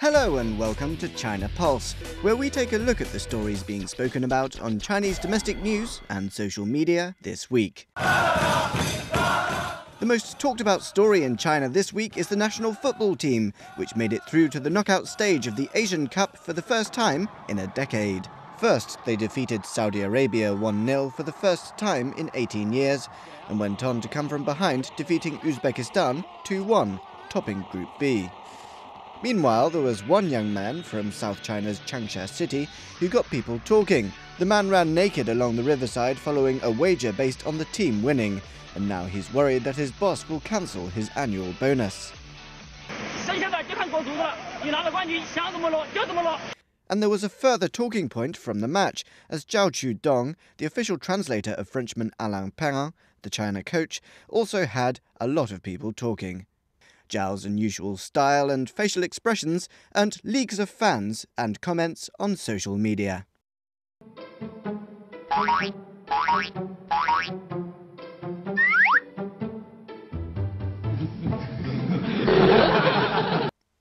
Hello and welcome to China Pulse, where we take a look at the stories being spoken about on Chinese domestic news and social media this week. The most talked about story in China this week is the national football team, which made it through to the knockout stage of the Asian Cup for the first time in a decade. First, they defeated Saudi Arabia 1-0 for the first time in 18 years, and went on to come from behind, defeating Uzbekistan 2-1, topping Group B. Meanwhile, there was one young man from South China's Changsha city who got people talking. The man ran naked along the riverside following a wager based on the team winning, and now he's worried that his boss will cancel his annual bonus. And there was a further talking point from the match, as Zhao Qudong, the official translator of Frenchman Alain Perrin, the China coach, also had a lot of people talking. Zhao's unusual style and facial expressions earned leagues of fans and comments on social media.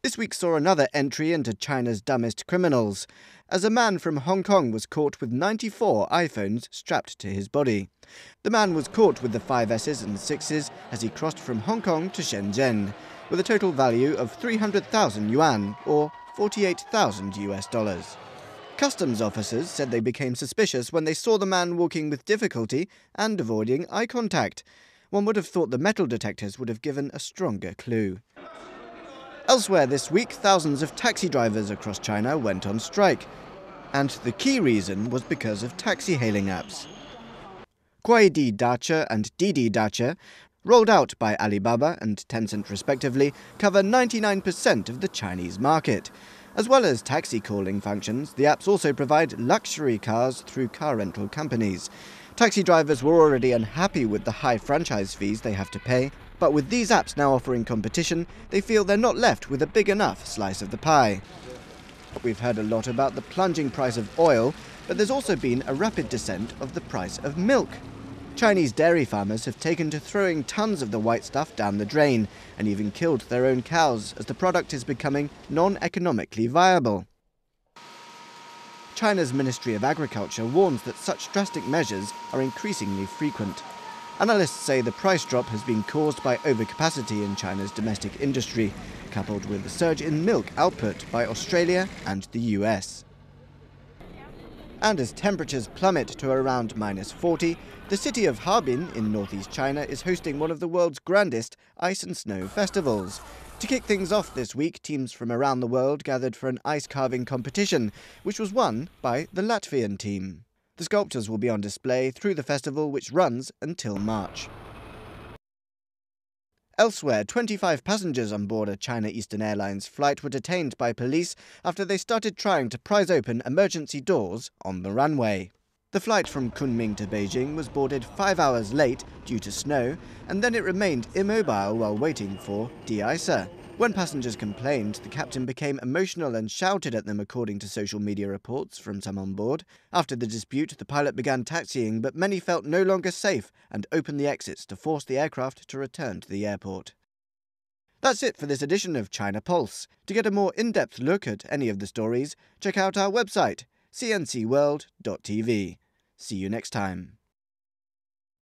This week saw another entry into China's dumbest criminals, as a man from Hong Kong was caught with 94 iPhones strapped to his body. The man was caught with the 5Ss and 6s as he crossed from Hong Kong to Shenzhen, with a total value of 300,000 yuan, or $48,000 US. Customs officers said they became suspicious when they saw the man walking with difficulty and avoiding eye contact. One would have thought the metal detectors would have given a stronger clue. Elsewhere this week, thousands of taxi drivers across China went on strike, and the key reason was because of taxi-hailing apps. Kuaidi Dacha and Didi Dacha, rolled out by Alibaba and Tencent respectively, cover 99% of the Chinese market. As well as taxi calling functions, the apps also provide luxury cars through car rental companies. Taxi drivers were already unhappy with the high franchise fees they have to pay, but with these apps now offering competition, they feel they're not left with a big enough slice of the pie. We've heard a lot about the plunging price of oil, but there's also been a rapid descent of the price of milk. Chinese dairy farmers have taken to throwing tons of the white stuff down the drain, and even killed their own cows as the product is becoming non-economically viable. China's Ministry of Agriculture warns that such drastic measures are increasingly frequent. Analysts say the price drop has been caused by overcapacity in China's domestic industry, coupled with a surge in milk output by Australia and the US. And as temperatures plummet to around -40, the city of Harbin in northeast China is hosting one of the world's grandest ice and snow festivals. To kick things off this week, teams from around the world gathered for an ice carving competition, which was won by the Latvian team. The sculptures will be on display through the festival, which runs until March. Elsewhere, 25 passengers on board a China Eastern Airlines flight were detained by police after they started trying to prise open emergency doors on the runway. The flight from Kunming to Beijing was boarded 5 hours late due to snow, and then it remained immobile while waiting for de-icer. When passengers complained, the captain became emotional and shouted at them, according to social media reports from some on board. After the dispute, the pilot began taxiing, but many felt no longer safe and opened the exits to force the aircraft to return to the airport. That's it for this edition of China Pulse. To get a more in-depth look at any of the stories, check out our website, cncworld.tv. See you next time.